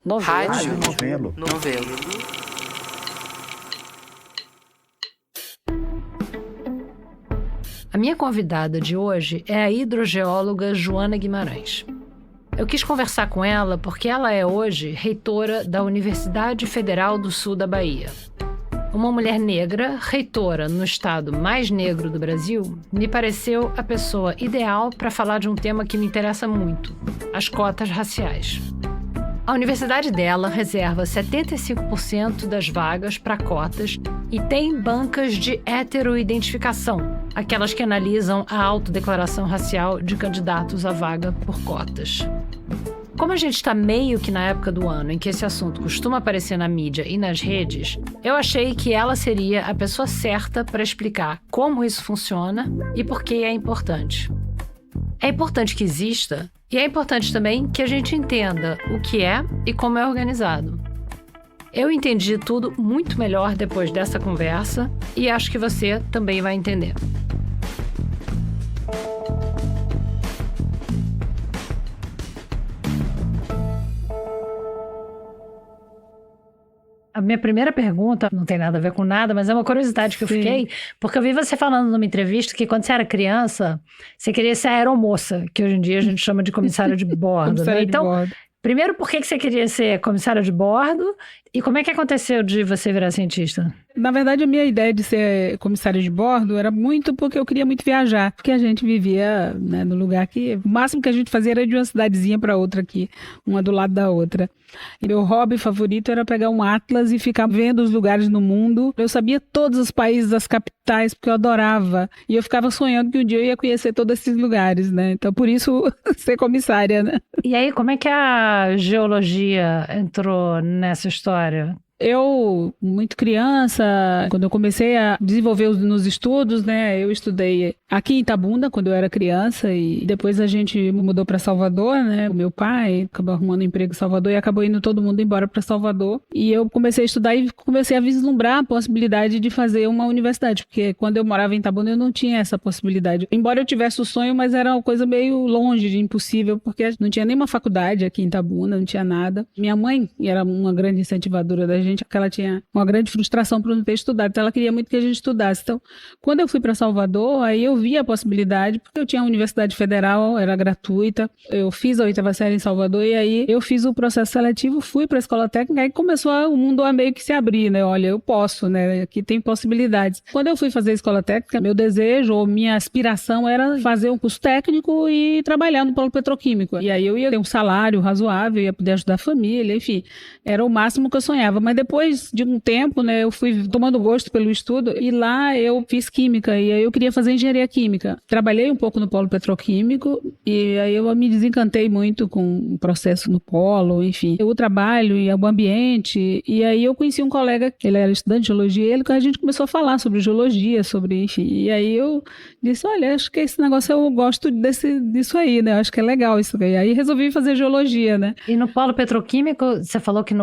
Rádio. Novelo. A minha convidada de hoje é a hidrogeóloga Joana Guimarães. Eu quis conversar com ela porque ela é hoje reitora da Universidade Federal do Sul da Bahia. Uma mulher negra, reitora no estado mais negro do Brasil, me pareceu a pessoa ideal para falar de um tema que me interessa muito: as cotas raciais. A universidade dela reserva 75% das vagas para cotas e tem bancas de heteroidentificação, aquelas que analisam a autodeclaração racial de candidatos à vaga por cotas. Como a gente está meio que na época do ano em que esse assunto costuma aparecer na mídia e nas redes, eu achei que ela seria a pessoa certa para explicar como isso funciona e por que é importante. É importante que exista e é importante também que a gente entenda o que é e como é organizado. Eu entendi tudo muito melhor depois dessa conversa e acho que você também vai entender. A minha primeira pergunta não tem nada a ver com nada, mas é uma curiosidade que eu fiquei, porque eu vi você falando numa entrevista que quando você era criança, você queria ser aeromoça, que hoje em dia a gente chama de comissária de bordo. Né? Então, primeiro, por que você queria ser comissária de bordo? E como é que aconteceu de você virar cientista? Na verdade, a minha ideia de ser comissária de bordo era muito porque eu queria muito viajar. Porque a gente vivia, né, no lugar que... O máximo que a gente fazia era de uma cidadezinha para outra aqui, uma do lado da outra. E meu hobby favorito era pegar um atlas e ficar vendo os lugares no mundo. Eu sabia todos os países, as capitais, porque eu adorava. E eu ficava sonhando que um dia eu ia conhecer todos esses lugares, né? Então, por isso, ser comissária, né? E aí, como é que a geologia entrou nessa história? Eu, muito criança, quando eu comecei a desenvolver nos estudos, né, eu estudei aqui em Itabuna, quando eu era criança, e depois a gente mudou para Salvador, né, o meu pai acabou arrumando um emprego em Salvador e acabou indo todo mundo embora para Salvador, e eu comecei a estudar e comecei a vislumbrar a possibilidade de fazer uma universidade, porque quando eu morava em Itabuna eu não tinha essa possibilidade, embora eu tivesse o sonho, mas era uma coisa meio longe, de impossível, porque não tinha nenhuma faculdade aqui em Itabuna, não tinha nada. Minha mãe era uma grande incentivadora da gente, porque ela tinha uma grande frustração por não ter estudado, então ela queria muito que a gente estudasse. Então, quando eu fui para Salvador, aí eu vi a possibilidade, porque eu tinha a Universidade Federal, era gratuita, eu fiz a 8ª série em Salvador, e aí eu fiz o processo seletivo, fui para a escola técnica, aí começou o mundo a meio que se abrir, né? Olha, eu posso, né? Aqui tem possibilidades. Quando eu fui fazer a escola técnica, meu desejo, ou minha aspiração era fazer um curso técnico e trabalhar no polo petroquímico. E aí eu ia ter um salário razoável, ia poder ajudar a família, enfim, era o máximo que eu sonhava. Mas depois de um tempo, né, eu fui tomando gosto pelo estudo e lá eu fiz química e aí eu queria fazer engenharia química. Trabalhei um pouco no polo petroquímico e aí eu me desencantei muito com o processo no polo, enfim, o trabalho e o ambiente. E aí eu conheci um colega, ele era estudante de geologia, a gente começou a falar sobre geologia, sobre, enfim, e aí eu disse, olha, acho que esse negócio eu gosto disso aí, né, acho que é legal isso aí. Aí resolvi fazer geologia, né. E no polo petroquímico, você falou que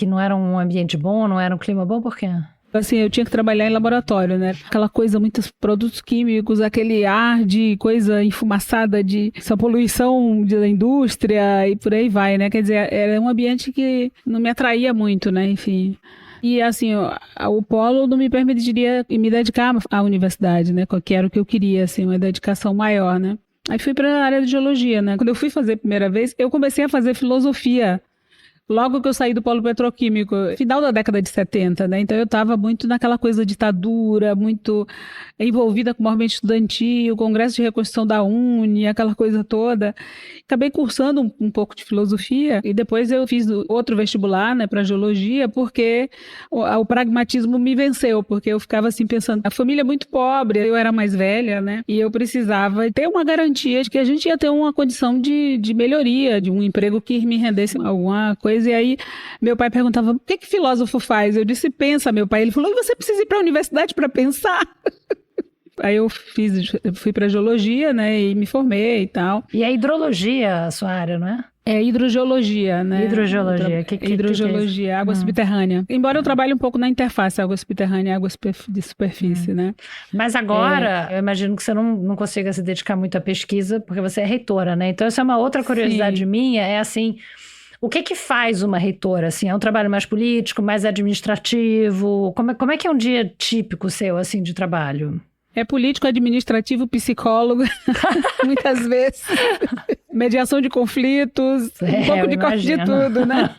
não era um ambiente bom, não era um clima bom, por quê? Assim, eu tinha que trabalhar em laboratório, né? Aquela coisa, muitos produtos químicos, aquele ar de coisa enfumaçada, essa poluição da indústria e por aí vai, né? Quer dizer, era um ambiente que não me atraía muito, né? Enfim. E assim, o polo não me permitiria me dedicar à universidade, né? Que era o que eu queria, assim, uma dedicação maior, né? Aí fui para a área de geologia, né? Quando eu fui fazer a primeira vez, eu comecei a fazer filosofia. Logo que eu saí do polo petroquímico, final da década de 70, né? Então eu estava muito naquela coisa de ditadura, muito envolvida com o movimento estudantil, Congresso de Reconstrução da UNE, aquela coisa toda. Acabei cursando um pouco de filosofia e depois eu fiz outro vestibular, né, para geologia, porque o pragmatismo me venceu, porque eu ficava assim pensando, a família é muito pobre, eu era mais velha, né? E eu precisava ter uma garantia de que a gente ia ter uma condição de melhoria, de um emprego que me rendesse alguma coisa. E aí meu pai perguntava, o que filósofo faz? Eu disse, pensa, meu pai. Ele falou, você precisa ir para a universidade para pensar. Aí eu fui para geologia, né, e me formei e tal. E a hidrologia, a sua área, não é? É hidrogeologia, né? Hidrogeologia. Hidrogeologia, que é água subterrânea. Embora eu trabalhe um pouco na interface, água subterrânea e água de superfície, né? Mas agora, eu imagino que você não consiga se dedicar muito à pesquisa, porque você é reitora, né? Então, essa é uma outra curiosidade minha, é assim... O que faz uma reitora, assim? É um trabalho mais político, mais administrativo? Como é que é um dia típico seu, assim, de trabalho? É político, administrativo, psicólogo, muitas vezes. Mediação de conflitos, um pouco de tudo, né?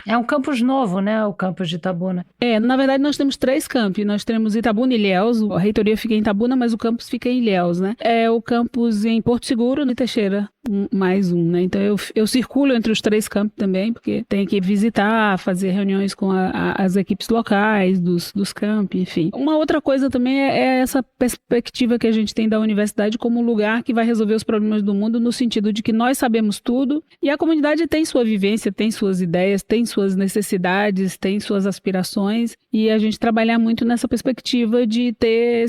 É um campus novo, né? O campus de Itabuna. Na verdade, nós temos 3 campi. Nós temos Itabuna e Ilhéus. A reitoria fica em Itabuna, mas o campus fica em Ilhéus, né? É o campus em Porto Seguro, no Teixeira, mais um, né? Então, eu circulo entre os 3 campos também, porque tem que visitar, fazer reuniões com as equipes locais dos campi, enfim. Uma outra coisa também é essa perspectiva que a gente tem da universidade como lugar que vai resolver os problemas do mundo, no sentido de que nós sabemos tudo e a comunidade tem sua vivência, tem suas ideias, tem suas necessidades, tem suas aspirações, e a gente trabalhar muito nessa perspectiva de ter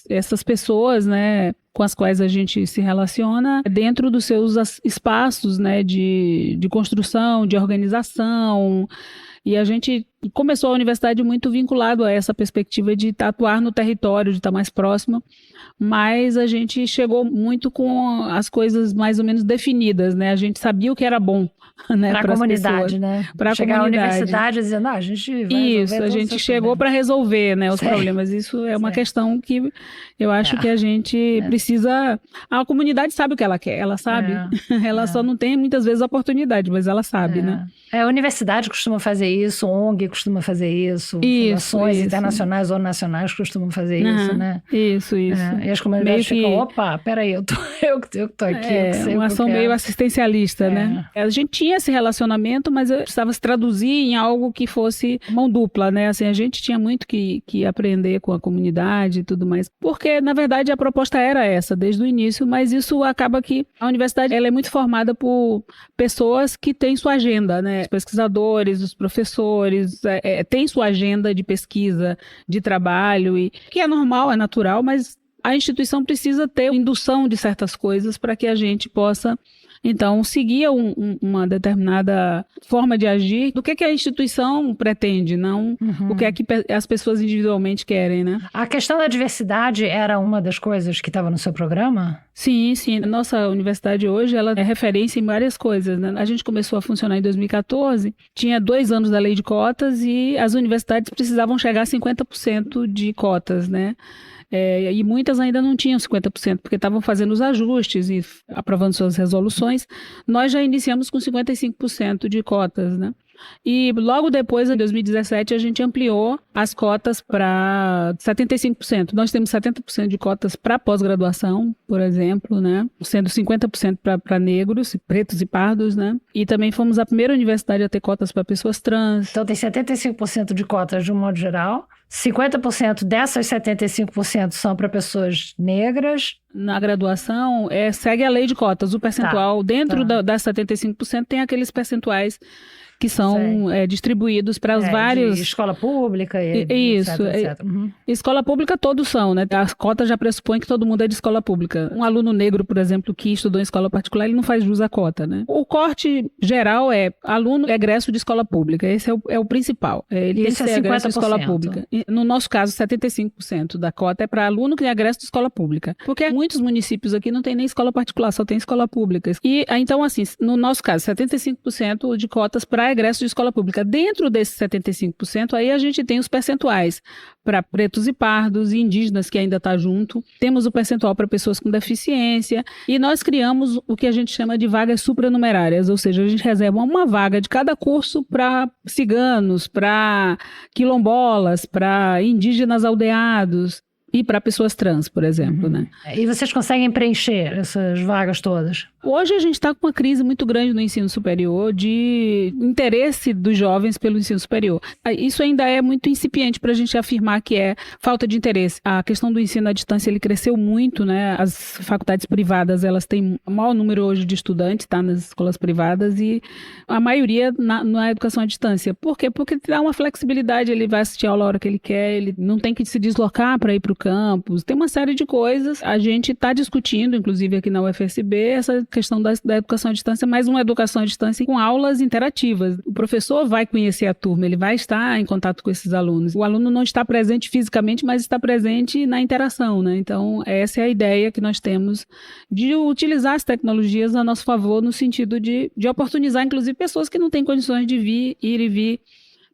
essas pessoas, né, com as quais a gente se relaciona dentro dos seus espaços, né, de construção, de organização. E a gente começou a universidade muito vinculado a essa perspectiva de atuar no território, de estar mais próximo, mas a gente chegou muito com as coisas mais ou menos definidas, né? A gente sabia o que era bom, né, para a comunidade, né? Para chegar à universidade dizendo, a gente vai isso, a gente chegou para resolver, né, os problemas. Isso é uma questão que eu acho que a gente precisa. A comunidade sabe o que ela quer, ela sabe. Ela só não tem muitas vezes a oportunidade, mas ela sabe, né? A universidade costuma fazer isso, a ONG costuma fazer isso, fundações internacionais ou nacionais costumam fazer isso, né? Isso. E as comunidades ficam, opa, peraí, eu que tô aqui. Eu que sei uma ação meio assistencialista, né? A gente tinha esse relacionamento, mas precisava se traduzir em algo que fosse mão dupla, né? Assim, a gente tinha muito que aprender com a comunidade e tudo mais. Porque, na verdade, a proposta era essa, desde o início, mas isso acaba que a universidade ela é muito formada por pessoas que têm sua agenda, né? Os pesquisadores, os professores, tem sua agenda de pesquisa, de trabalho, e que é normal, é natural, mas a instituição precisa ter indução de certas coisas para que a gente possa, então, seguir uma determinada forma de agir do que a instituição pretende, não o que é que as pessoas individualmente querem, né? A questão da diversidade era uma das coisas que estava no seu programa? Sim. Nossa universidade hoje, ela é referência em várias coisas, né? A gente começou a funcionar em 2014, tinha 2 anos da lei de cotas e as universidades precisavam chegar a 50% de cotas, né? E muitas ainda não tinham 50%, porque estavam fazendo os ajustes e aprovando suas resoluções. Nós já iniciamos com 55% de cotas, né? E logo depois, em 2017, a gente ampliou as cotas para 75%. Nós temos 70% de cotas para pós-graduação, por exemplo, né? Sendo 50% para negros, pretos e pardos, né? E também fomos a primeira universidade a ter cotas para pessoas trans. Então tem 75% de cotas de um modo geral. 50% dessas 75% são para pessoas negras. Na graduação, segue a lei de cotas. O percentual dentro das 75% tem aqueles percentuais que são distribuídos para os vários... De escola pública e isso, etc. Escola pública todos são, né? A cota já pressupõe que todo mundo é de escola pública. Um aluno negro, por exemplo, que estudou em escola particular, ele não faz jus à cota, né? O corte geral é aluno egresso de escola pública. Esse é o principal. Ele tem que ser egresso de escola pública. E, no nosso caso, 75% da cota é para aluno que é egresso de escola pública. Porque muitos municípios aqui não tem nem escola particular, só tem escola pública. E, então, assim, no nosso caso, 75% de cotas para egresso de escola pública. Dentro desses 75%, aí a gente tem os percentuais para pretos e pardos e indígenas, que ainda está junto. Temos o percentual para pessoas com deficiência. E nós criamos o que a gente chama de vagas supranumerárias, ou seja, a gente reserva uma vaga de cada curso para ciganos, para quilombolas, para indígenas aldeados e para pessoas trans, por exemplo, né? E vocês conseguem preencher essas vagas todas? Hoje a gente está com uma crise muito grande no ensino superior, de interesse dos jovens pelo ensino superior. Isso ainda é muito incipiente para a gente afirmar que é falta de interesse. A questão do ensino à distância, ele cresceu muito, né? As faculdades privadas, elas têm o maior número hoje de estudantes, tá? Nas escolas privadas, e a maioria na educação à distância. Por quê? Porque dá uma flexibilidade, ele vai assistir a aula a hora que ele quer, ele não tem que se deslocar para ir para o campus, tem uma série de coisas. A gente está discutindo, inclusive aqui na UFSB, essa questão da educação à distância, mas uma educação à distância com aulas interativas. O professor vai conhecer a turma, ele vai estar em contato com esses alunos. O aluno não está presente fisicamente, mas está presente na interação, né? Então, essa é a ideia que nós temos de utilizar as tecnologias a nosso favor, no sentido de oportunizar, inclusive, pessoas que não têm condições de ir e vir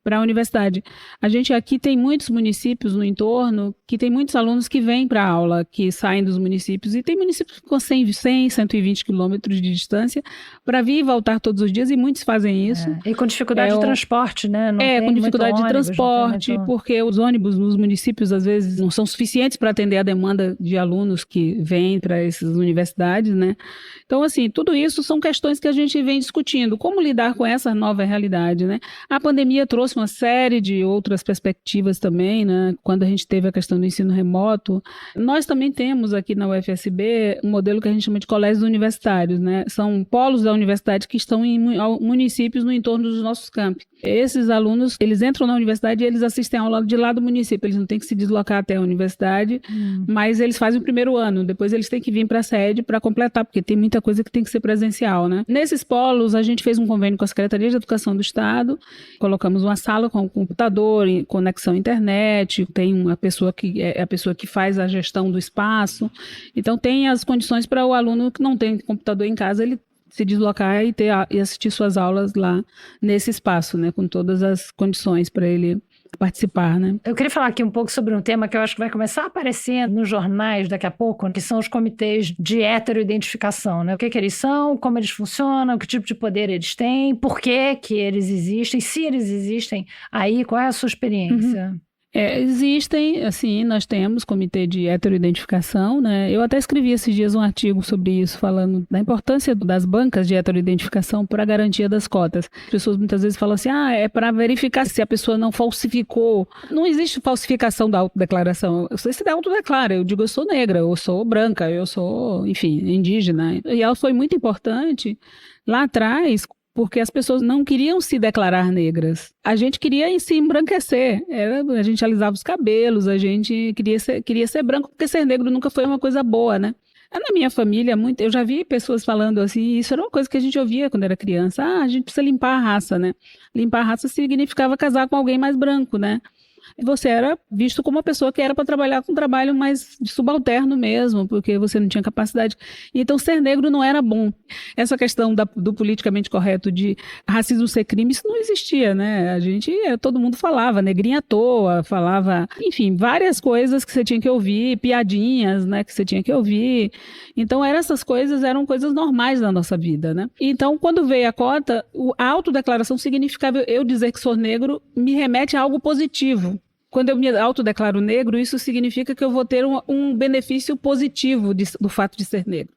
para a universidade. A gente aqui tem muitos municípios no entorno que tem muitos alunos que vêm para a aula, que saem dos municípios, e tem municípios com 100, 120 quilômetros de distância para vir e voltar todos os dias, e muitos fazem isso. E com dificuldade de transporte, né? Não com dificuldade de transporte, porque os ônibus nos municípios, às vezes, não são suficientes para atender a demanda de alunos que vêm para essas universidades, né? Então, assim, tudo isso são questões que a gente vem discutindo. Como lidar com essa nova realidade, né? A pandemia trouxe uma série de outras perspectivas também, né? Quando a gente teve a questão do ensino remoto, nós também temos aqui na UFSB um modelo que a gente chama de colégios universitários, né? São polos da universidade que estão em municípios no entorno dos nossos campi. Esses alunos, eles entram na universidade e eles assistem a aula de lá do município, eles não têm que se deslocar até a universidade, mas eles fazem o primeiro ano, depois eles têm que vir para a sede para completar, porque tem muita coisa que tem que ser presencial, né? Nesses polos, a gente fez um convênio com a Secretaria de Educação do Estado, colocamos uma sala com computador, conexão à internet, tem uma pessoa que é a pessoa que faz a gestão do espaço, então tem as condições para o aluno que não tem computador em casa, ele se deslocar e assistir suas aulas lá nesse espaço, né, com todas as condições para ele participar, né? Eu queria falar aqui um pouco sobre um tema que eu acho que vai começar a aparecer nos jornais daqui a pouco, que são os comitês de heteroidentificação, né? O que eles são, como eles funcionam, que tipo de poder eles têm, por que eles existem, se eles existem aí, qual é a sua experiência? Existem, assim, nós temos comitê de heteroidentificação, né? Eu até escrevi esses dias um artigo sobre isso, falando da importância das bancas de heteroidentificação para a garantia das cotas. As pessoas muitas vezes falam assim, é para verificar se a pessoa não falsificou. Não existe falsificação da autodeclaração. Você se autodeclara, eu digo eu sou negra, eu sou branca, eu sou, enfim, indígena. E ela foi muito importante lá atrás, porque as pessoas não queriam se declarar negras. A gente queria se embranquecer. A gente alisava os cabelos, a gente queria ser branco, porque ser negro nunca foi uma coisa boa, né? Na minha família, eu já vi pessoas falando assim, isso era uma coisa que a gente ouvia quando era criança. A gente precisa limpar a raça, né? Limpar a raça significava casar com alguém mais branco, né? Você era visto como uma pessoa que era para trabalhar com um trabalho mais subalterno mesmo, porque você não tinha capacidade. Então, ser negro não era bom. Essa questão do politicamente correto de racismo ser crime, isso não existia, né? Todo mundo falava, negrinha à toa, falava, enfim, várias coisas que você tinha que ouvir, piadinhas, né, que você tinha que ouvir. Então, essas coisas eram coisas normais na nossa vida, né? Então, quando veio a cota, a autodeclaração significava eu dizer que sou negro, me remete a algo positivo. Quando eu me autodeclaro negro, isso significa que eu vou ter um benefício positivo do fato de ser negro.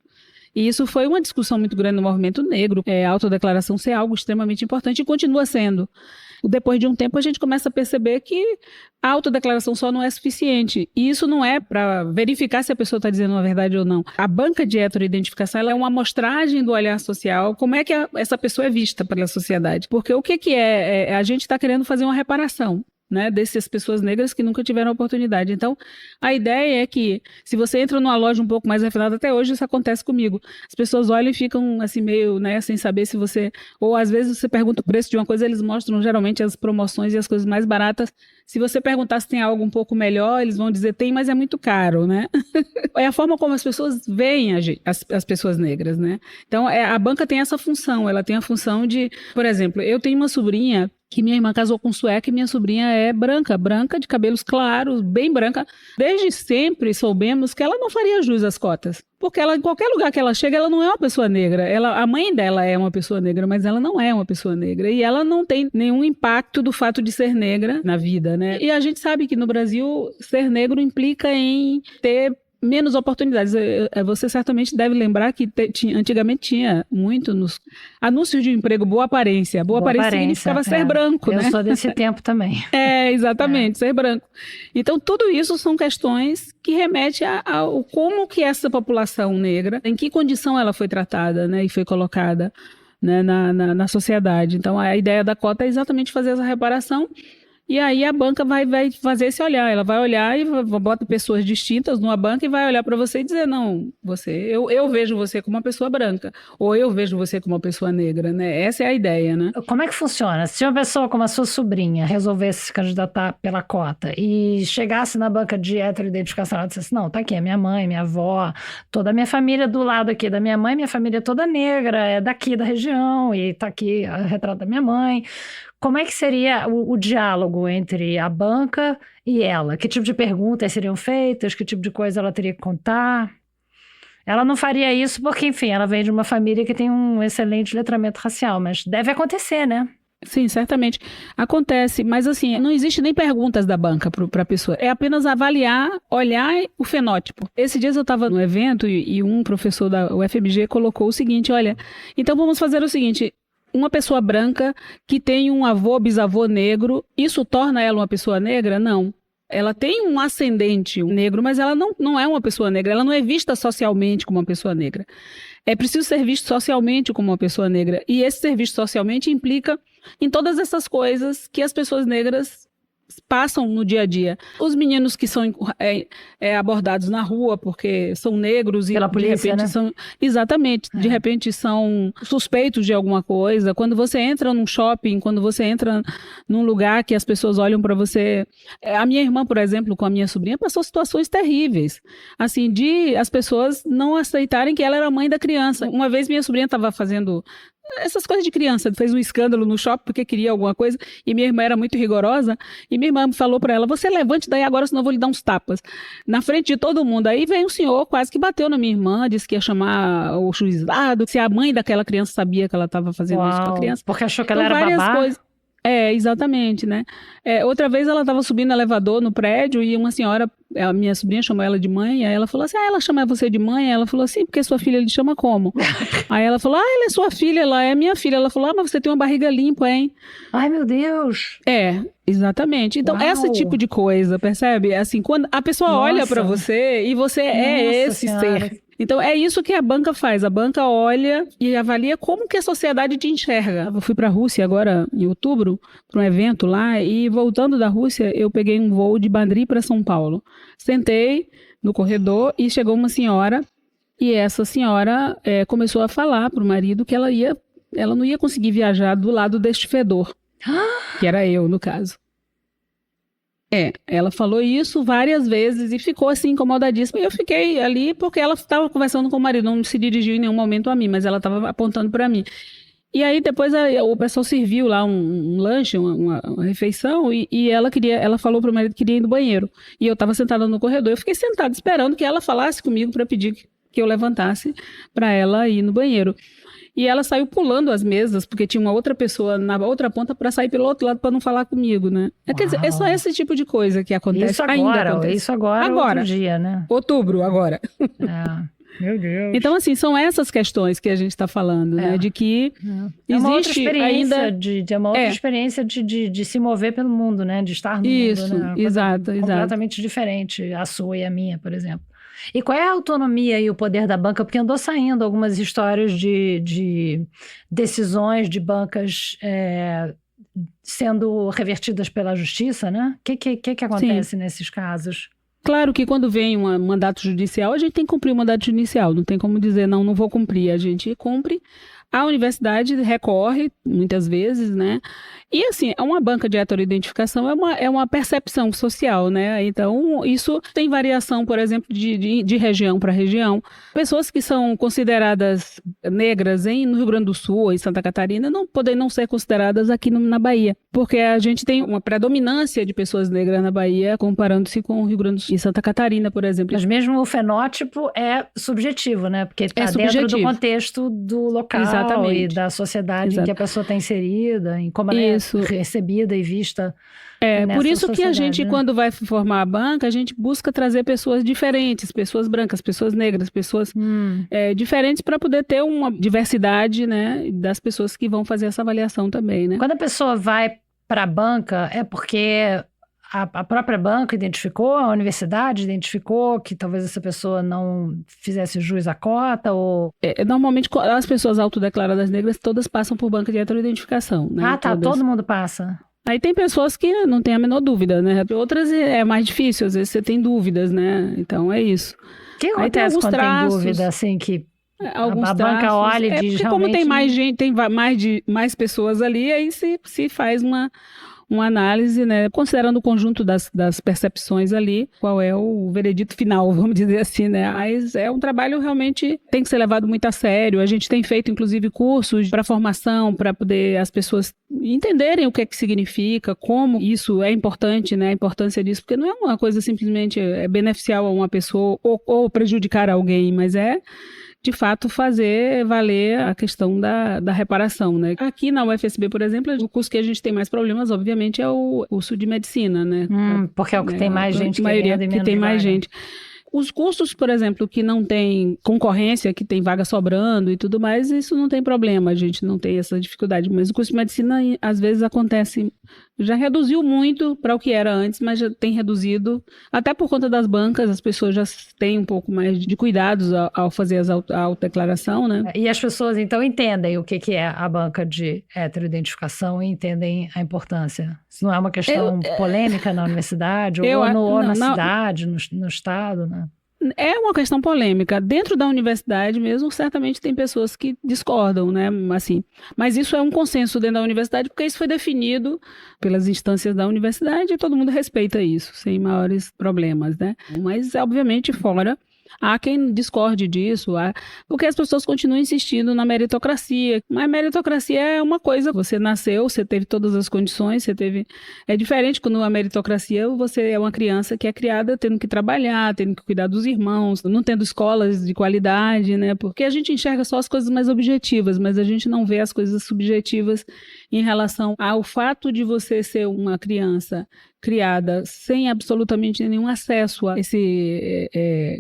E isso foi uma discussão muito grande no movimento negro, a autodeclaração ser algo extremamente importante e continua sendo. Depois de um tempo, a gente começa a perceber que a autodeclaração só não é suficiente. E isso não é para verificar se a pessoa está dizendo a verdade ou não. A banca de heteroidentificação ela é uma amostragem do olhar social, como é que essa pessoa é vista pela sociedade. Porque o que é? A gente está querendo fazer uma reparação, né, dessas pessoas negras que nunca tiveram oportunidade. Então, a ideia é que, se você entra numa loja um pouco mais refinada, até hoje isso acontece comigo. As pessoas olham e ficam assim meio, né, sem saber se você... Ou às vezes você pergunta o preço de uma coisa, eles mostram geralmente as promoções e as coisas mais baratas. Se você perguntar se tem algo um pouco melhor, eles vão dizer tem, mas é muito caro, né? É a forma como as pessoas veem as pessoas negras, né? Então, a banca tem essa função, ela tem a função de... Por exemplo, eu tenho uma sobrinha que minha irmã casou com um sueco e minha sobrinha é branca, de cabelos claros, bem branca. Desde sempre soubemos que ela não faria jus às cotas. Porque ela, em qualquer lugar que ela chega, ela não é uma pessoa negra. A mãe dela é uma pessoa negra, mas ela não é uma pessoa negra. E ela não tem nenhum impacto do fato de ser negra na vida, né? E a gente sabe que no Brasil, ser negro implica em ter menos oportunidades. Você certamente deve lembrar que antigamente tinha muito nos anúncios de emprego boa aparência. Boa aparência significava ser branco, né? Eu sou desse tempo também. Exatamente, ser branco. Então, tudo isso são questões que remetem ao como que essa população negra, em que condição ela foi tratada, né, e foi colocada, né, na sociedade. Então, a ideia da cota é exatamente fazer essa reparação E aí a banca vai fazer esse olhar, ela vai olhar e bota pessoas distintas numa banca e vai olhar para você e dizer, não, eu vejo você como uma pessoa branca, ou eu vejo você como uma pessoa negra, né? Essa é a ideia, né? Como é que funciona? Se uma pessoa como a sua sobrinha resolvesse se candidatar pela cota e chegasse na banca de heteroidentificação, ela dissesse, não, tá aqui, é minha mãe, minha avó, toda a minha família do lado aqui da minha mãe, minha família é toda negra, é daqui da região, e tá aqui o retrato da minha mãe. Como é que seria o diálogo entre a banca e ela? Que tipo de perguntas seriam feitas? Que tipo de coisa ela teria que contar? Ela não faria isso porque, enfim, ela vem de uma família que tem um excelente letramento racial, mas deve acontecer, né? Sim, certamente. Acontece, mas assim, não existe nem perguntas da banca para a pessoa. É apenas avaliar, olhar o fenótipo. Esses dias eu estava no evento e um professor da UFMG colocou o seguinte, olha, então vamos fazer o seguinte... Uma pessoa branca que tem um avô, bisavô negro, isso torna ela uma pessoa negra? Não. Ela tem um ascendente negro, mas ela não é uma pessoa negra. Ela não é vista socialmente como uma pessoa negra. É preciso ser visto socialmente como uma pessoa negra. E esse ser visto socialmente implica em todas essas coisas que as pessoas negras passam no dia a dia. Os meninos que são abordados na rua porque são negros e pela polícia, de repente né? são... Exatamente. De repente são suspeitos de alguma coisa. Quando você entra num shopping, quando você entra num lugar que as pessoas olham para você... A minha irmã, por exemplo, com a minha sobrinha, passou situações terríveis. Assim, de as pessoas não aceitarem que ela era a mãe da criança. Uma vez minha sobrinha estava fazendo... essas coisas de criança, fez um escândalo no shopping porque queria alguma coisa e minha irmã era muito rigorosa e minha irmã falou para ela, você levante daí agora senão eu vou lhe dar uns tapas na frente de todo mundo. Aí veio um senhor quase que bateu na minha irmã, disse que ia chamar o juizado, se a mãe daquela criança sabia que ela estava fazendo isso com a criança. Porque achou que então, ela era várias babá? coisas. Exatamente, né? Outra vez ela estava subindo no elevador no prédio e uma senhora, a minha sobrinha chamou ela de mãe, aí ela falou assim, ela chama você de mãe? Aí ela falou assim, porque sua filha lhe chama como? Aí ela falou, ela é sua filha, ela é minha filha. Ela falou, mas você tem uma barriga limpa, hein? Ai, meu Deus! Exatamente. Então, esse tipo de coisa, percebe? Assim, quando a pessoa olha para você e você é esse ser. Então, é isso que a banca faz. A banca olha e avalia como que a sociedade te enxerga. Eu fui para a Rússia agora, em outubro, para um evento lá, e voltando da Rússia, eu peguei um voo de Madrid para São Paulo. Sentei no corredor e chegou uma senhora, e essa senhora começou a falar para o marido que ela não ia conseguir viajar do lado deste fedor, que era eu, no caso. Ela falou isso várias vezes e ficou assim incomodadíssima. E eu fiquei ali porque ela estava conversando com o marido, não se dirigiu em nenhum momento a mim, mas ela estava apontando para mim. E aí depois o pessoal serviu lá um lanche, uma refeição, e ela falou para o marido que queria ir no banheiro. E eu estava sentada no corredor, eu fiquei sentada esperando que ela falasse comigo para pedir que eu levantasse para ela ir no banheiro. E ela saiu pulando as mesas, porque tinha uma outra pessoa na outra ponta para sair pelo outro lado para não falar comigo, né? Quer dizer, é só esse tipo de coisa que acontece. Isso agora, ainda acontece. Isso agora, outro dia, né? Outubro, agora. Meu Deus. Então, assim, são essas questões que a gente está falando, né? De que existe ainda... É uma outra experiência de se mover pelo mundo, né? De estar no mundo, né? Exato. Completamente diferente, a sua e a minha, por exemplo. E qual é a autonomia e o poder da banca? Porque andou saindo algumas histórias de decisões de bancas sendo revertidas pela justiça, né? O que acontece nesses casos? Claro que quando vem um mandato judicial, a gente tem que cumprir o mandato judicial. Não tem como dizer, não vou cumprir. A gente cumpre. A universidade recorre, muitas vezes, né? E, assim, uma banca de heteroidentificação é uma percepção social, né? Então, isso tem variação, por exemplo, de região para região. Pessoas que são consideradas negras no Rio Grande do Sul ou em Santa Catarina não podem não ser consideradas aqui na Bahia, porque a gente tem uma predominância de pessoas negras na Bahia, comparando-se com o Rio Grande do Sul e Santa Catarina, por exemplo. Mas mesmo o fenótipo é subjetivo, né? Porque está dentro do contexto do local. Exatamente. E da sociedade em que a pessoa está inserida, em como ela é recebida e vista. Por isso que a gente, quando vai formar a banca, a gente busca trazer pessoas diferentes, pessoas brancas, pessoas negras, pessoas diferentes para poder ter uma diversidade, né, das pessoas que vão fazer essa avaliação também, né? Quando a pessoa vai para a banca, é porque a própria banca identificou, a universidade identificou que talvez essa pessoa não fizesse jus à cota? Ou... Normalmente, as pessoas autodeclaradas negras todas passam por banca de heteroidentificação, né? Todo mundo passa? Aí tem pessoas que não têm a menor dúvida, né? Outras é mais difícil, às vezes você tem dúvidas, né? Então é isso. O que acontece quando tem dúvida, assim, que a banca olha e diz porque como tem mais gente, tem mais pessoas ali, aí se faz uma análise, né, considerando o conjunto das percepções ali, qual é o veredito final, vamos dizer assim, né? Mas é um trabalho realmente tem que ser levado muito a sério. A gente tem feito, inclusive, cursos para formação, para poder as pessoas entenderem o que é que significa, como isso é importante, né? A importância disso, porque não é uma coisa simplesmente beneficial a uma pessoa ou prejudicar alguém, mas é de fato, fazer valer a questão da reparação, né? Aqui na UFSB, por exemplo, o curso que a gente tem mais problemas, obviamente, é o curso de medicina, né? Porque é o que tem mais gente querendo e menos que tem mais vaga. gente. Os cursos, por exemplo, que não tem concorrência, que tem vaga sobrando e tudo mais, isso não tem problema, a gente não tem essa dificuldade. Mas o curso de medicina, às vezes, acontece... Já reduziu muito para o que era antes, mas já tem reduzido, até por conta das bancas, as pessoas já têm um pouco mais de cuidados ao fazer a autodeclaração, né? E as pessoas, então, entendem o que é a banca de heteroidentificação e entendem a importância. Isso não é uma questão polêmica na universidade ou na cidade, no estado, né? É uma questão polêmica. Dentro da universidade mesmo, certamente tem pessoas que discordam, né? Assim, mas isso é um consenso dentro da universidade, porque isso foi definido pelas instâncias da universidade e todo mundo respeita isso, sem maiores problemas, né? Mas, obviamente, fora... Há quem discorde disso, porque as pessoas continuam insistindo na meritocracia. Mas meritocracia é uma coisa, você nasceu, você teve todas as condições, É diferente quando a meritocracia, você é uma criança que é criada tendo que trabalhar, tendo que cuidar dos irmãos, não tendo escolas de qualidade, né? Porque a gente enxerga só as coisas mais objetivas, mas a gente não vê as coisas subjetivas em relação ao fato de você ser uma criança criada sem absolutamente nenhum acesso a esse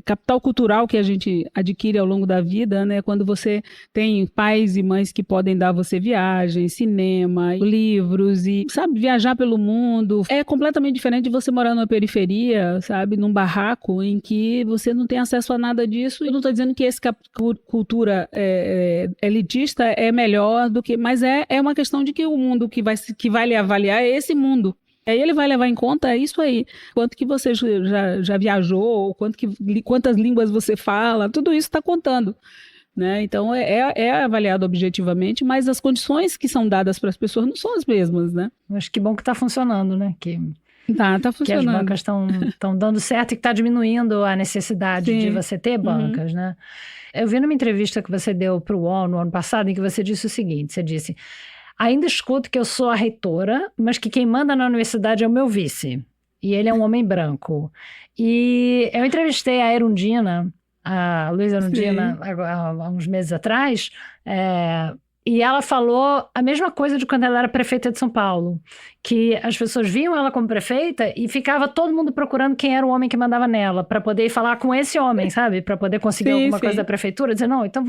capital cultural que a gente adquire ao longo da vida, né? Quando você tem pais e mães que podem dar a você viagens, cinema, livros e, sabe, viajar pelo mundo. É completamente diferente de você morar numa periferia, sabe, num barraco em que você não tem acesso a nada disso. Eu não estou dizendo que essa cultura elitista é melhor do que... Mas é uma questão de que o mundo que vai lhe avaliar é esse mundo. Aí ele vai levar em conta isso aí, quanto que você já viajou, quantas línguas você fala, tudo isso está contando, né? Então é avaliado objetivamente, mas as condições que são dadas para as pessoas não são as mesmas, né? Mas que bom que está funcionando, né? Tá funcionando. Que as bancas estão dando certo e que está diminuindo a necessidade de você ter bancas, né? Eu vi numa entrevista que você deu para o UOL no ano passado, em que você disse o seguinte, você disse... Ainda escuto que eu sou a reitora, mas que quem manda na universidade é o meu vice. E ele é um homem branco. E eu entrevistei a Erundina, a Luísa Erundina, há uns meses atrás, e ela falou a mesma coisa de quando ela era prefeita de São Paulo, que as pessoas viam ela como prefeita e ficava todo mundo procurando quem era o homem que mandava nela, para poder ir falar com esse homem, sabe? Para poder conseguir alguma coisa da prefeitura, dizer, não, então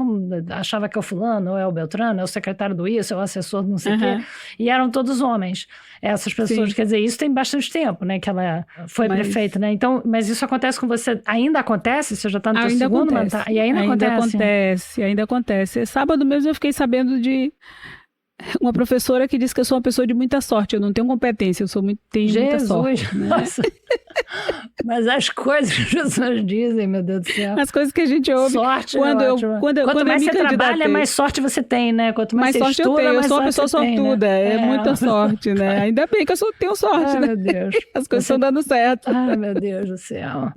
achava que é o fulano, ou é o Beltrano, é o secretário do isso, é o assessor do não sei o quê. E eram todos homens. Essas pessoas, quer dizer, isso tem bastante tempo, né, que ela foi prefeita, né? Então, mas isso acontece com você, ainda acontece? Você já está no seu segundo mandato? E ainda acontece? Ainda acontece. Sábado mesmo eu fiquei sabendo de uma professora que disse que eu sou uma pessoa de muita sorte, eu não tenho competência, tenho muita sorte. Né? Nossa. Mas as coisas que as pessoas dizem, meu Deus do céu. As coisas que a gente ouve. Sorte quanto mais você trabalha, mais sorte você tem, né? Quanto mais você sorte estuda, eu tenho. mais Eu sou uma pessoa sortuda, né? Muita sorte, né? Ainda bem que eu tenho sorte, Ai, né? meu Deus. As coisas estão dando certo. Ai, meu Deus do céu.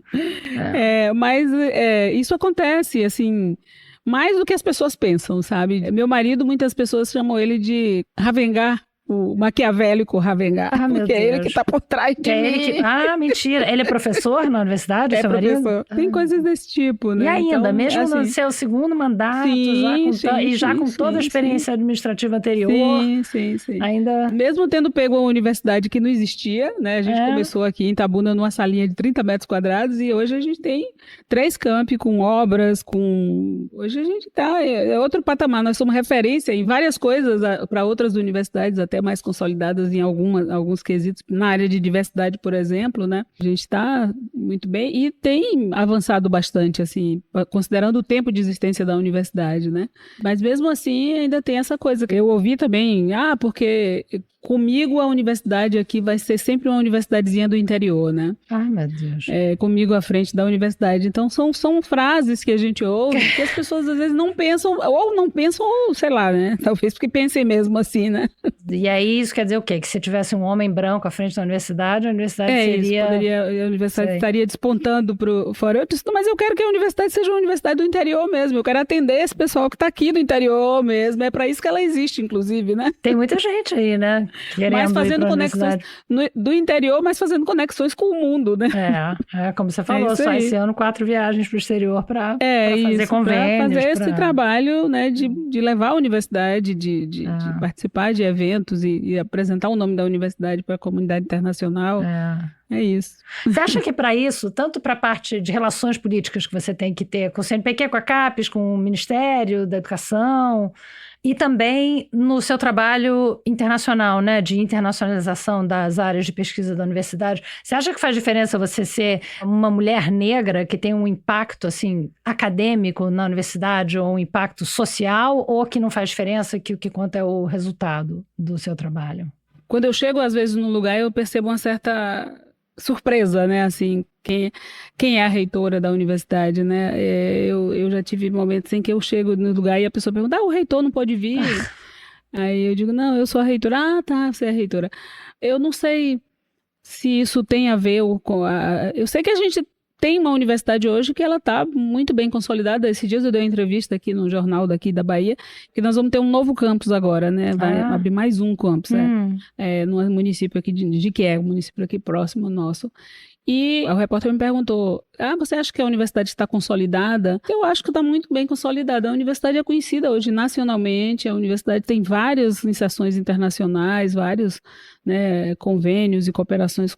Mas isso acontece, assim... Mais do que as pessoas pensam, sabe? Meu marido, muitas pessoas chamam ele de Ravengar, o maquiavélico Ravengar, porque é ele que está por trás de mim. Mentira. Ele é professor na universidade, seu professor. marido? Tem coisas desse tipo, né? E ainda, então, mesmo assim, no seu segundo mandato, já com toda a experiência administrativa anterior. Sim. Ainda... Mesmo tendo pego uma universidade que não existia, né? A gente começou aqui em Itabuna numa salinha de 30 metros quadrados e hoje a gente tem 3 campi com obras, Hoje a gente está... É outro patamar. Nós somos referência em várias coisas para outras universidades, até mais consolidadas em alguns quesitos, na área de diversidade, por exemplo, né? A gente está muito bem e tem avançado bastante, assim, considerando o tempo de existência da universidade, né? Mas mesmo assim ainda tem essa coisa que eu ouvi também, porque comigo a universidade aqui vai ser sempre uma universidadezinha do interior, né? Ai, meu Deus. Comigo à frente da universidade. Então, são frases que a gente ouve que as pessoas às vezes não pensam, ou sei lá, né? Talvez porque pensem mesmo assim, né? E aí isso quer dizer o quê? Que se tivesse um homem branco à frente da universidade, a universidade seria... A universidade estaria despontando para fora. Eu disse, mas eu quero que a universidade seja uma universidade do interior mesmo. Eu quero atender esse pessoal que está aqui do interior mesmo. É para isso que ela existe, inclusive, né? Tem muita gente aí, né? Mas fazendo conexões do interior, mas fazendo conexões com o mundo, né? Como você falou, só esse ano 4 viagens para o exterior para fazer convênios. Para fazer esse trabalho, né, de levar a universidade, de participar de eventos e apresentar o nome da universidade para a comunidade internacional. É isso. Você acha que para isso, tanto para a parte de relações políticas que você tem que ter com o CNPq, com a CAPES, com o Ministério da Educação, e também no seu trabalho internacional, né, de internacionalização das áreas de pesquisa da universidade, você acha que faz diferença você ser uma mulher negra que tem um impacto assim, acadêmico na universidade ou um impacto social, ou que não faz diferença, que o que conta é o resultado do seu trabalho? Quando eu chego, às vezes, num lugar, eu percebo uma certa surpresa, né, assim, quem é a reitora da universidade, né, eu já tive momentos em que eu chego no lugar e a pessoa pergunta, o reitor não pode vir? Aí eu digo, não, eu sou a reitora. Tá, você é a reitora. Eu não sei se isso tem a ver com eu sei que a gente tem uma universidade hoje que ela está muito bem consolidada. Esses dias eu dei uma entrevista aqui no jornal daqui da Bahia, que nós vamos ter um novo campus agora, né? Vai abrir mais um campus, no município aqui de que é um município aqui próximo nosso. E o repórter me perguntou, você acha que a universidade está consolidada? Eu acho que está muito bem consolidada. A universidade é conhecida hoje nacionalmente, a universidade tem várias iniciações internacionais, vários, né, convênios e cooperações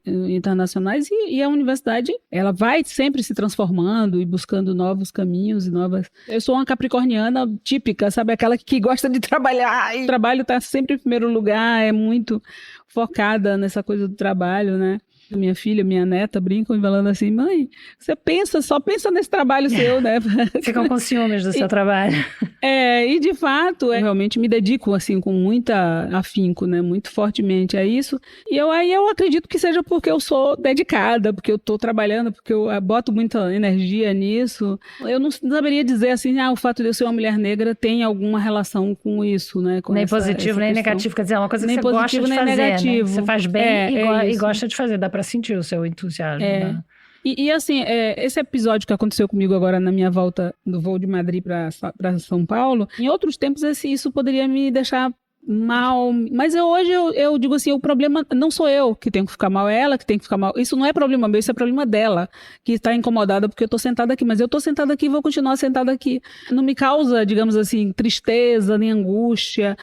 internacionais, e a universidade ela vai sempre se transformando e buscando novos caminhos e novas... Eu sou uma capricorniana típica, sabe? Aquela que gosta de trabalhar, e o trabalho está sempre em primeiro lugar, é muito focada nessa coisa do trabalho, né? Minha filha, minha neta brincam e falando assim, mãe, você só pensa nesse trabalho seu, né? Ficam com ciúmes do seu trabalho. E de fato, eu realmente me dedico assim com muita afinco, né? Muito fortemente a isso. E eu acredito que seja porque eu sou dedicada, porque eu estou trabalhando, porque eu boto muita energia nisso. Eu não saberia dizer assim, o fato de eu ser uma mulher negra tem alguma relação com isso, né? Com nem positivo, nem negativo. Quer dizer, é uma coisa que você gosta de fazer, negativo. Né? Você faz bem e gosta de fazer, dá para sentir o seu entusiasmo. Né? E assim, esse episódio que aconteceu comigo agora na minha volta do voo de Madrid para São Paulo, em outros tempos isso poderia me deixar mal, mas hoje eu digo assim, o problema não sou eu que tenho que ficar mal, é ela que tem que ficar mal. Isso não é problema meu, isso é problema dela, que está incomodada porque eu estou sentada aqui, mas eu estou sentada aqui e vou continuar sentada aqui. Não me causa, digamos assim, tristeza, nem angústia.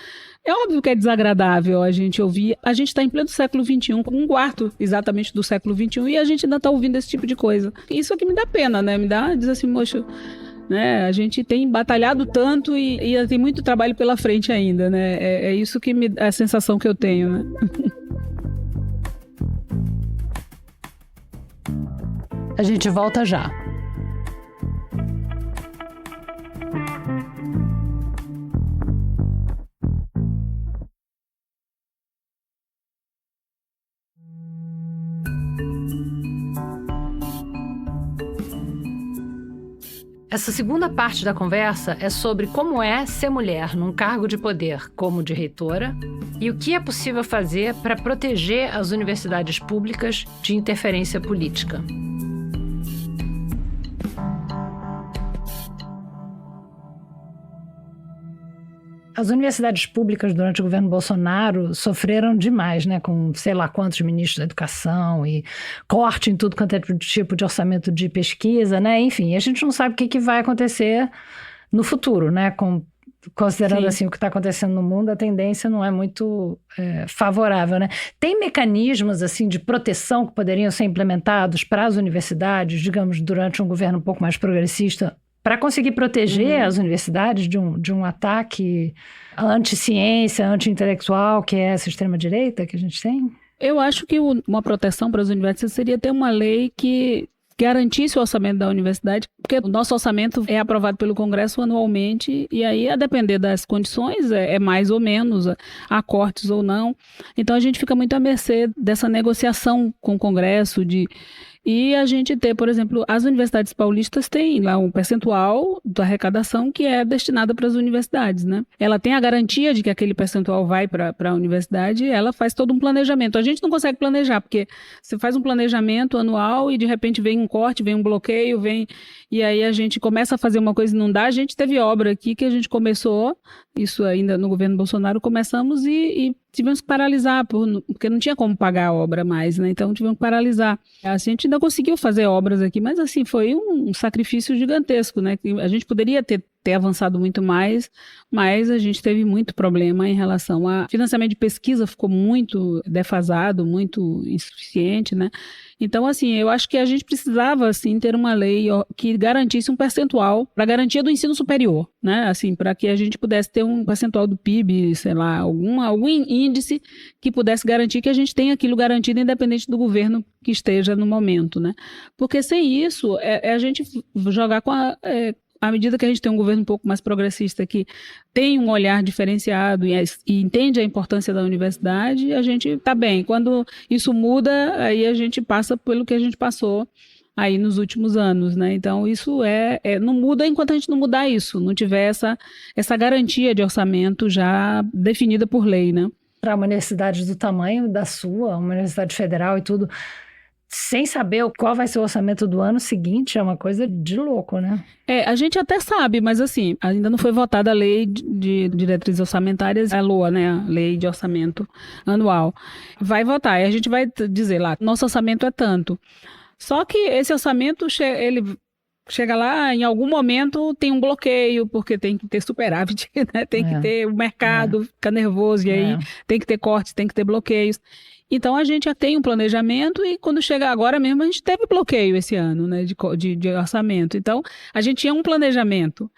É óbvio que é desagradável a gente ouvir. A gente está em pleno século XXI, um quarto exatamente do século XXI, e a gente ainda está ouvindo esse tipo de coisa. Isso aqui me dá pena, né? Diz assim, moço, né? A gente tem batalhado tanto e tem muito trabalho pela frente ainda, né? É isso que é a sensação que eu tenho, né? A gente volta já. Essa segunda parte da conversa é sobre como é ser mulher num cargo de poder como de reitora e o que é possível fazer para proteger as universidades públicas de interferência política. As universidades públicas durante o governo Bolsonaro sofreram demais, né? Com sei lá quantos ministros da educação e corte em tudo quanto é tipo de orçamento de pesquisa, né? Enfim, a gente não sabe o que vai acontecer no futuro, né? Considerando assim o que está acontecendo no mundo, a tendência não é muito favorável, né? Tem mecanismos assim de proteção que poderiam ser implementados para as universidades, digamos, durante um governo um pouco mais progressista, para conseguir proteger as universidades de um ataque anti-ciência, anti-intelectual, que é essa extrema-direita que a gente tem? Eu acho que uma proteção para as universidades seria ter uma lei que garantisse o orçamento da universidade, porque o nosso orçamento é aprovado pelo Congresso anualmente, e aí, a depender das condições, é mais ou menos, há cortes ou não. Então, a gente fica muito à mercê dessa negociação com o Congresso, e a gente ter, por exemplo, as universidades paulistas têm lá um percentual da arrecadação que é destinada para as universidades, né? Ela tem a garantia de que aquele percentual vai para a universidade e ela faz todo um planejamento. A gente não consegue planejar, porque você faz um planejamento anual e de repente vem um corte, vem um bloqueio, e aí a gente começa a fazer uma coisa e não dá. A gente teve obra aqui que a gente começou, isso ainda no governo Bolsonaro, começamos e tivemos que paralisar, porque não tinha como pagar a obra mais, né? Então tivemos que paralisar. A gente ainda conseguiu fazer obras aqui, mas assim, foi um sacrifício gigantesco, né? A gente poderia ter avançado muito mais, mas a gente teve muito problema em relação a financiamento de pesquisa, ficou muito defasado, muito insuficiente, né? Então, assim, eu acho que a gente precisava, assim, ter uma lei que garantisse um percentual para garantia do ensino superior, né? Assim, para que a gente pudesse ter um percentual do PIB, sei lá, algum índice que pudesse garantir que a gente tenha aquilo garantido independente do governo que esteja no momento, né? Porque sem isso, é a gente jogar com à medida que a gente tem um governo um pouco mais progressista que tem um olhar diferenciado e entende a importância da universidade, a gente está bem. Quando isso muda, aí a gente passa pelo que a gente passou aí nos últimos anos, né? Então, isso não muda enquanto a gente não mudar isso, não tiver essa garantia de orçamento já definida por lei, né? Para uma universidade do tamanho da sua, uma universidade federal e tudo, sem saber qual vai ser o orçamento do ano seguinte, é uma coisa de louco, né? A gente até sabe, mas assim, ainda não foi votada a lei de diretrizes orçamentárias, a LOA, né? A lei de orçamento anual. Vai votar, e a gente vai dizer lá, nosso orçamento é tanto. Só que esse orçamento, ele chega lá, em algum momento tem um bloqueio, porque tem que ter superávit, né? Tem que ter o mercado, fica nervoso, e aí tem que ter cortes, tem que ter bloqueios. Então, a gente já tem um planejamento e quando chega agora mesmo, a gente teve bloqueio esse ano, né, de orçamento. Então, a gente tinha um planejamento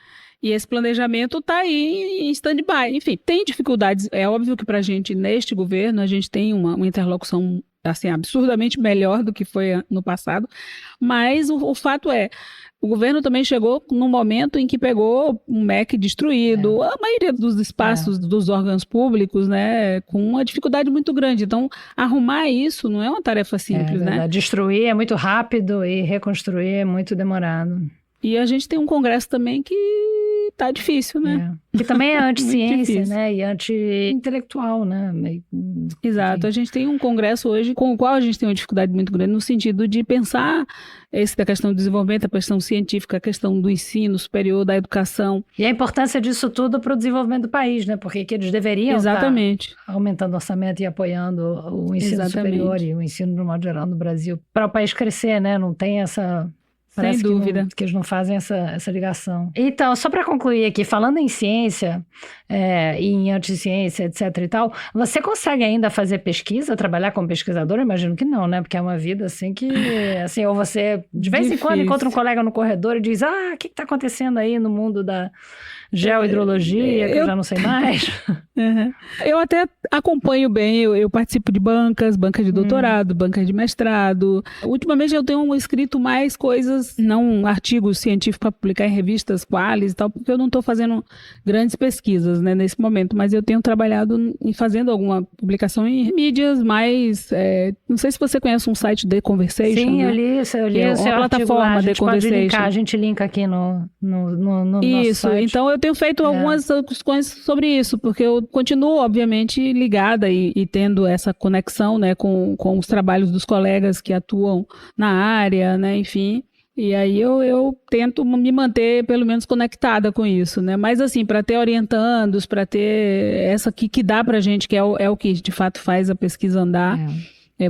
e esse planejamento está aí em stand-by. Enfim, tem dificuldades. É óbvio que para a gente, neste governo, a gente tem uma interlocução assim, absurdamente melhor do que foi no passado, mas o fato é, o governo também chegou num momento em que pegou um MEC destruído, a maioria dos espaços dos órgãos públicos, né, com uma dificuldade muito grande. Então, arrumar isso não é uma tarefa simples, né? Destruir é muito rápido e reconstruir é muito demorado. E a gente tem um Congresso também que tá difícil, né? Que também é anti-ciência, né? E anti-intelectual, né? Exato. A gente tem um Congresso hoje com o qual a gente tem uma dificuldade muito grande no sentido de pensar da questão do desenvolvimento, a questão científica, a questão do ensino superior, da educação. E a importância disso tudo para o desenvolvimento do país, né? Porque que eles deveriam estar aumentando o orçamento e apoiando o ensino superior e o ensino, de um modo geral, no Brasil. Para o país crescer, né? Não tem essa... Sem dúvida. Que eles não fazem essa ligação. Então, só para concluir aqui, falando em ciência, em anticiência, etc e tal, você consegue ainda fazer pesquisa, trabalhar como pesquisador? Eu imagino que não, né? Porque é uma vida assim que... assim, ou você, de vez em quando, encontra um colega no corredor e diz, o que está acontecendo aí no mundo da geohidrologia, que eu já não sei mais. Eu até acompanho bem, eu participo de bancas de doutorado, bancas de mestrado. Ultimamente eu tenho escrito mais coisas, não artigos científicos para publicar em revistas qualis e tal, porque eu não estou fazendo grandes pesquisas, né, nesse momento, mas eu tenho trabalhado em fazendo alguma publicação em mídias mais... não sei se você conhece um site, The Conversation. Sim, né? eu li o seu plataforma The Conversation. A gente linka aqui no isso, nosso site. Então eu tenho feito algumas discussões sobre isso, porque eu continuo, obviamente, ligada e tendo essa conexão, né, com os trabalhos dos colegas que atuam na área, né, enfim. E aí eu tento me manter, pelo menos, conectada com isso, né? Mas, assim, para ter orientandos, para ter essa que dá para a gente, que é o que, de fato, faz a pesquisa andar.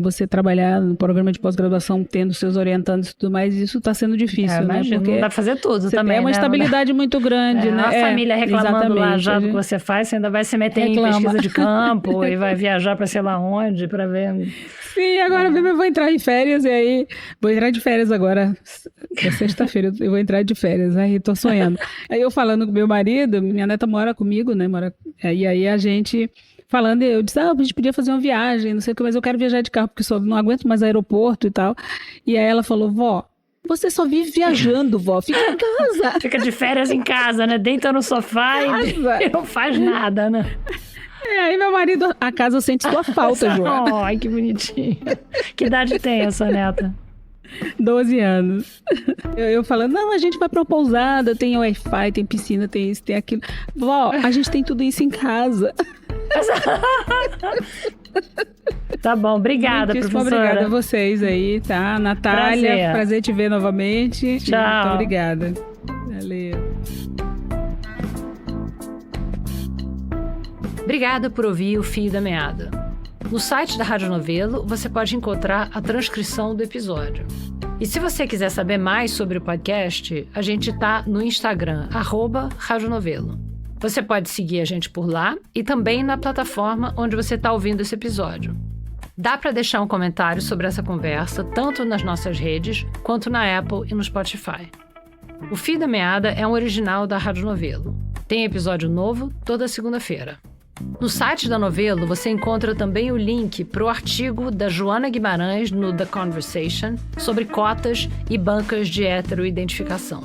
Você trabalhar no programa de pós-graduação tendo seus orientandos e tudo mais, isso está sendo difícil, né? Porque não dá para fazer tudo também, é uma estabilidade muito grande, né? A família reclamando lá já do que você faz, você ainda vai se meter em pesquisa de campo e vai viajar para sei lá onde para ver... Sim, agora mesmo eu vou entrar em férias e aí... Vou entrar de férias agora, é sexta-feira, eu vou entrar de férias, aí tô sonhando. Aí eu falando com meu marido, minha neta mora comigo, né? E aí a gente... falando, eu disse, a gente podia fazer uma viagem, não sei o que, mas eu quero viajar de carro, porque só não aguento mais aeroporto e tal. E aí ela falou, vó, Você só vive viajando, vó. Fica em casa. Fica de férias em casa, né? Deita no sofá e não faz nada, né? Aí meu marido, a casa sente sua falta, Joana. Ai, que bonitinho. Que idade tem a sua neta? 12 anos. Eu falando, não, a gente vai pra uma pousada, tem Wi-Fi, tem piscina, tem isso, tem aquilo. Vó, a gente tem tudo isso em casa. Tá bom, obrigada, professora. Obrigada a vocês aí, tá? Natália, prazer te ver novamente. Tchau. Muito obrigada. Valeu. Obrigada por ouvir o Fio da Meada. No site da Rádio Novelo, você pode encontrar a transcrição do episódio. E se você quiser saber mais sobre o podcast, a gente tá no Instagram, @radionovelo. Você pode seguir a gente por lá e também na plataforma onde você está ouvindo esse episódio. Dá para deixar um comentário sobre essa conversa, tanto nas nossas redes, quanto na Apple e no Spotify. O Fio da Meada é um original da Rádio Novelo. Tem episódio novo toda segunda-feira. No site da Novelo, você encontra também o link para o artigo da Joana Guimarães no The Conversation sobre cotas e bancas de heteroidentificação.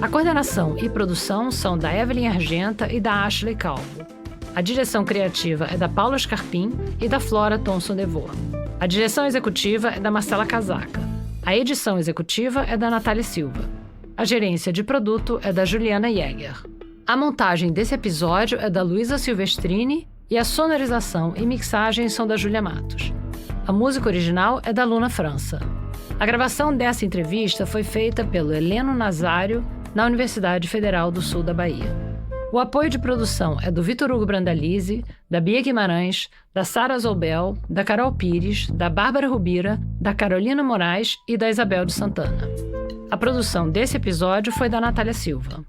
A coordenação e produção são da Evelyn Argenta e da Ashley Calvo. A direção criativa é da Paula Scarpim e da Flora Thomson-DeVoe. A direção executiva é da Marcela Casaca. A edição executiva é da Natália Silva. A gerência de produto é da Juliana Jäger. A montagem desse episódio é da Luísa Silvestrini e a sonorização e mixagem são da Júlia Matos. A música original é da Luna França. A gravação dessa entrevista foi feita pelo Heleno Nazário na Universidade Federal do Sul da Bahia. O apoio de produção é do Vitor Hugo Brandalize, da Bia Guimarães, da Sara Zoubel, da Carol Pires, da Bárbara Rubira, da Carolina Moraes e da Isabel de Santana. A produção desse episódio foi da Natália Silva.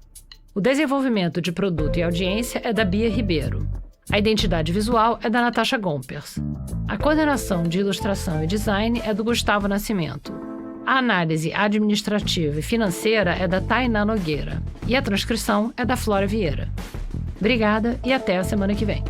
O desenvolvimento de produto e audiência é da Bia Ribeiro. A identidade visual é da Natasha Gompers. A coordenação de ilustração e design é do Gustavo Nascimento. A análise administrativa e financeira é da Tainá Nogueira. E a transcrição é da Flora Vieira. Obrigada e até a semana que vem.